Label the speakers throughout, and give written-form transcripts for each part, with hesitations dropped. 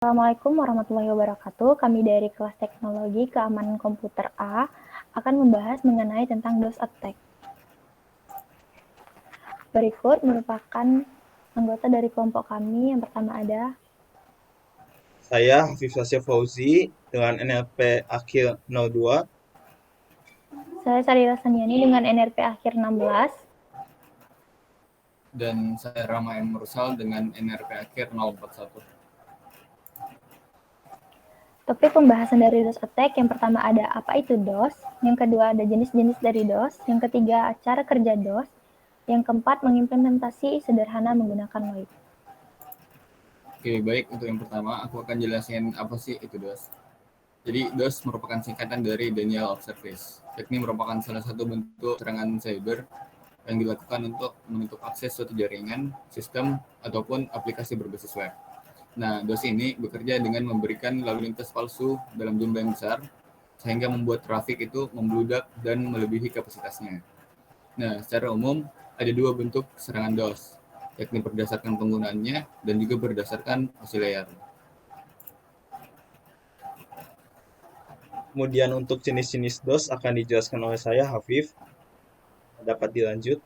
Speaker 1: Assalamualaikum warahmatullahi wabarakatuh. Kami dari kelas Teknologi Keamanan Komputer A akan membahas mengenai tentang DOS attack. Berikut merupakan anggota dari kelompok kami. Yang pertama ada
Speaker 2: Saya Hafif Sasya Fauzi dengan NLP akhir 02.
Speaker 1: saya Sarira Saniani dengan NRP akhir 16.
Speaker 3: Dan saya Rama M. Mursal dengan NRP akhir 041.
Speaker 1: Topik pembahasan dari DOS attack yang pertama ada apa itu DOS, yang kedua ada jenis-jenis dari DOS, yang ketiga cara kerja DOS, yang keempat mengimplementasi sederhana menggunakan Lloyd.
Speaker 3: Oke, baik. Untuk yang pertama, aku akan jelasin apa sih itu DOS. Jadi, DOS merupakan singkatan dari Denial of Service, yakni merupakan salah satu bentuk serangan cyber yang dilakukan untuk menutup akses suatu jaringan, sistem, ataupun aplikasi berbasis web. Nah, DOS ini bekerja dengan memberikan lalu lintas palsu dalam jumlah yang besar, sehingga membuat trafik itu membludak dan melebihi kapasitasnya. Nah, secara umum, ada dua bentuk serangan DOS, yakni berdasarkan penggunaannya dan juga berdasarkan auxiliar.
Speaker 2: Kemudian untuk jenis-jenis DOS akan dijelaskan oleh saya, Hafif. Dapat dilanjut.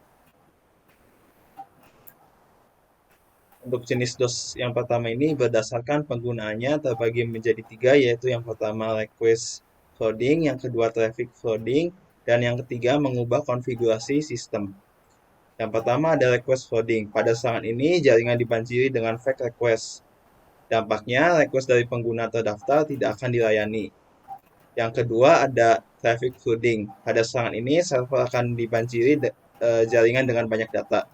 Speaker 2: Untuk jenis DOS yang pertama ini berdasarkan penggunaannya terbagi menjadi tiga, yaitu yang pertama request flooding, yang kedua traffic flooding, dan yang ketiga mengubah konfigurasi sistem. Yang pertama ada request flooding. Pada serangan ini jaringan dibanjiri dengan fake request. Dampaknya request dari pengguna terdaftar tidak akan dilayani. Yang kedua ada traffic flooding. Pada serangan ini server akan dibanjiri jaringan dengan banyak data.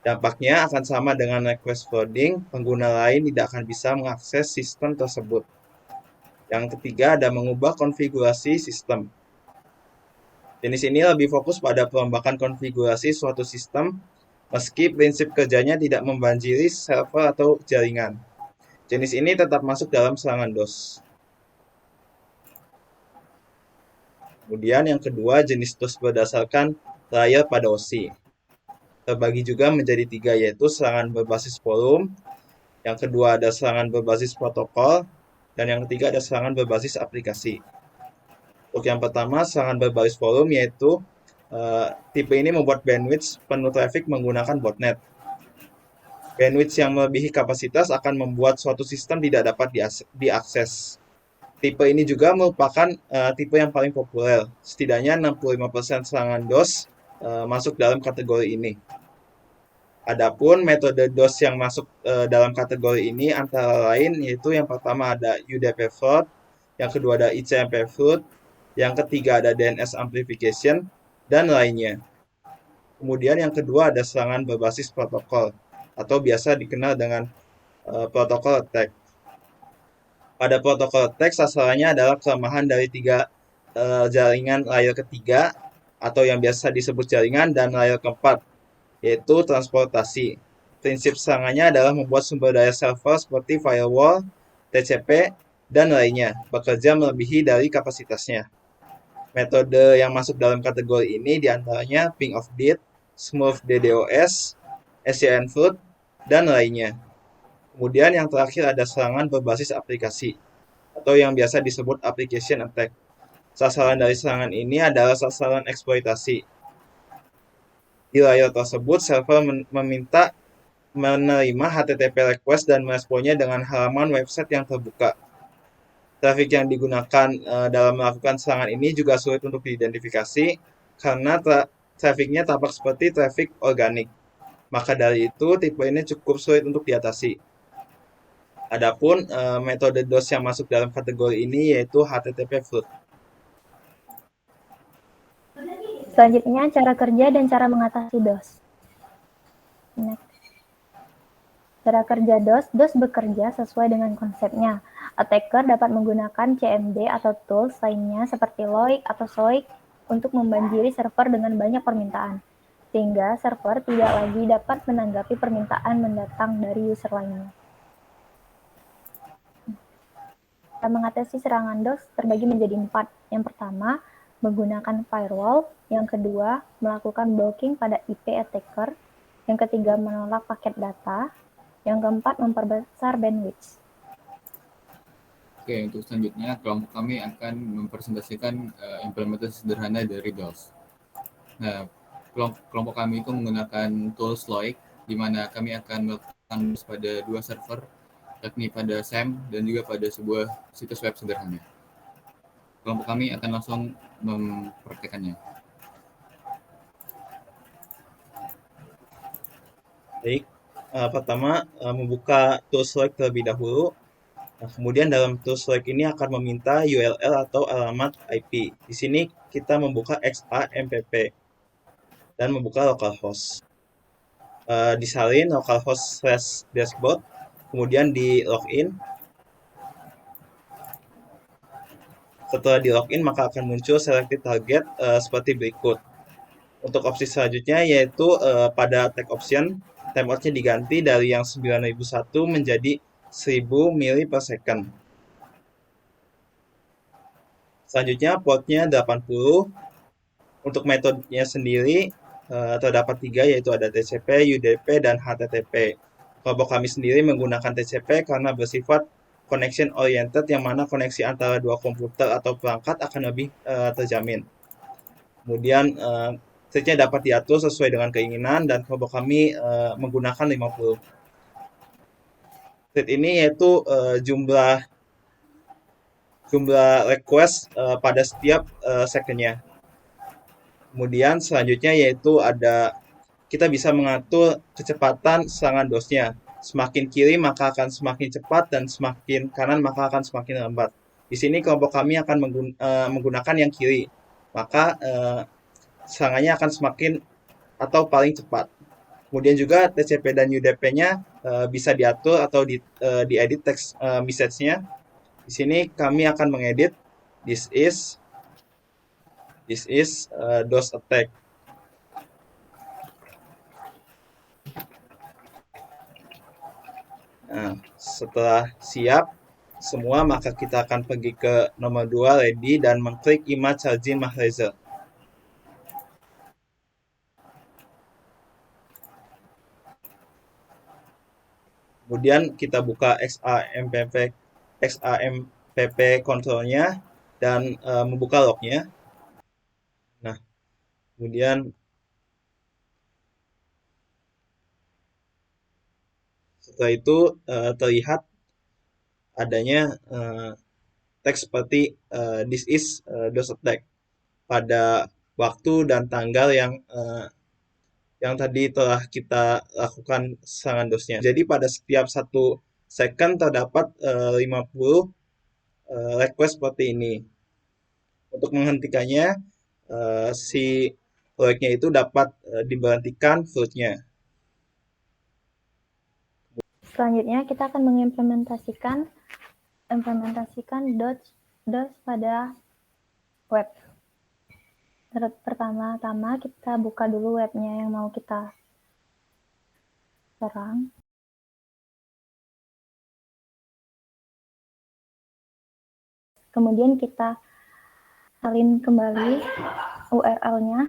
Speaker 2: Dampaknya akan sama dengan request flooding, pengguna lain tidak akan bisa mengakses sistem tersebut. Yang ketiga ada mengubah konfigurasi sistem. Jenis ini lebih fokus pada perombakan konfigurasi suatu sistem, meski prinsip kerjanya tidak membanjiri server atau jaringan. Jenis ini tetap masuk dalam serangan DOS. Kemudian yang kedua, jenis DOS berdasarkan layer pada OSI. Terbagi juga menjadi tiga, yaitu serangan berbasis forum, yang kedua ada serangan berbasis protokol, dan yang ketiga ada serangan berbasis aplikasi. Untuk yang pertama, serangan berbasis forum, yaitu tipe ini membuat bandwidth penuh traffic menggunakan botnet. Bandwidth yang melebihi kapasitas akan membuat suatu sistem tidak dapat diakses. Tipe ini juga merupakan tipe yang paling populer. Setidaknya 65% serangan DOS masuk dalam kategori ini. Adapun metode DOS yang masuk dalam kategori ini antara lain yaitu yang pertama ada UDP fraud, yang kedua ada ICMP fraud, yang ketiga ada DNS amplification, dan lainnya. Kemudian yang kedua ada serangan berbasis protokol atau biasa dikenal dengan protokol attack. Pada protokol attack sasarannya adalah kelemahan dari tiga jaringan layer ketiga atau yang biasa disebut jaringan dan layer keempat, yaitu transportasi. Prinsip serangannya adalah membuat sumber daya server seperti firewall, TCP, dan lainnya bekerja melebihi dari kapasitasnya. Metode yang masuk dalam kategori ini diantaranya ping of death, smooth DDoS, SCN flood, dan lainnya. Kemudian yang terakhir ada serangan berbasis aplikasi atau yang biasa disebut application attack. Sasaran dari serangan ini adalah sasaran eksploitasi. Di layar tersebut, server meminta menerima HTTP request dan meresponnya dengan halaman website yang terbuka. Traffic yang digunakan dalam melakukan serangan ini juga sulit untuk diidentifikasi karena trafficnya tampak seperti traffic organik. Maka dari itu, tipe ini cukup sulit untuk diatasi. Adapun metode DOS yang masuk dalam kategori ini yaitu HTTP flood.
Speaker 1: Selanjutnya cara kerja dan cara mengatasi DOS. Next. Cara kerja DOS, DOS bekerja sesuai dengan konsepnya. Attacker dapat menggunakan CMD atau tools lainnya seperti Loic atau Soic untuk membanjiri server dengan banyak permintaan, sehingga server tidak lagi dapat menanggapi permintaan mendatang dari user lainnya. Cara mengatasi serangan DOS terbagi menjadi 4. Yang pertama, menggunakan firewall. Yang kedua, melakukan blocking pada IP attacker. Yang ketiga, menolak paket data. Yang keempat, memperbesar bandwidth.
Speaker 3: Oke, untuk selanjutnya kelompok kami akan mempresentasikan implementasi sederhana dari DOS. Nah, kelompok kami itu menggunakan tools Loic, di mana kami akan melakukan DOS pada dua server, yakni pada SAM dan juga pada sebuah situs web sederhana. Kelompok kami akan langsung mempraktekannya.
Speaker 2: Baik, pertama membuka tools Loic terlebih dahulu. Nah, kemudian dalam tools Loic ini akan meminta URL atau alamat IP. Di sini kita membuka XAMPP dan membuka localhost. Disalin localhost/dashboard, kemudian di login. Setelah di login maka akan muncul selected target seperti berikut. Untuk opsi selanjutnya yaitu pada tag option, timeoutnya diganti dari yang 9001 menjadi 1000 mili per second. Selanjutnya portnya 80. Untuk metodenya sendiri terdapat 3 yaitu ada TCP, UDP, dan HTTP. Kelompok kami sendiri menggunakan TCP karena bersifat connection oriented yang mana koneksi antara dua komputer atau perangkat akan lebih terjamin. Kemudian stage-nya dapat diatur sesuai dengan keinginan dan kelompok kami menggunakan 50. Stage ini yaitu jumlah request pada setiap second-nya. Kemudian selanjutnya yaitu kita bisa mengatur kecepatan serangan DOS-nya. Semakin kiri maka akan semakin cepat dan semakin kanan maka akan semakin lambat. Di sini kelompok kami akan menggunakan yang kiri. Maka serangannya akan semakin atau paling cepat. Kemudian juga TCP dan UDP-nya bisa diatur atau diedit text message-nya. Di sini kami akan mengedit this is DOS attack. Nah, setelah siap semua, maka kita akan pergi ke nomor 2, ready, dan mengklik image charging Mahreza. Kemudian kita buka XAMPP control-nya dan membuka log-nya. Nah, kemudian setelah itu terlihat adanya teks seperti this is DOS attack pada waktu dan tanggal yang tadi telah kita lakukan serangan DOS-nya. Jadi pada setiap 1 second terdapat 50 request seperti ini. Untuk menghentikannya, si proyeknya itu dapat diberhentikan floatnya.
Speaker 1: Selanjutnya kita akan mengimplementasikan DOS pada web. Pertama-tama kita buka dulu webnya yang mau kita serang. Kemudian kita salin kembali URL-nya.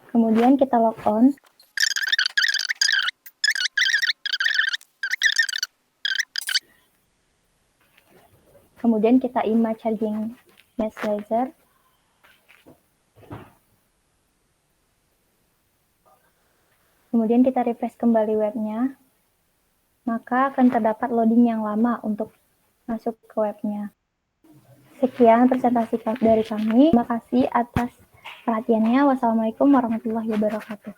Speaker 1: Kemudian kita logon. Kemudian kita image charging Mahreza. Kemudian kita refresh kembali webnya, maka akan terdapat loading yang lama untuk masuk ke webnya. Sekian presentasi dari kami. Terima kasih atas perhatiannya. Wassalamualaikum warahmatullahi wabarakatuh.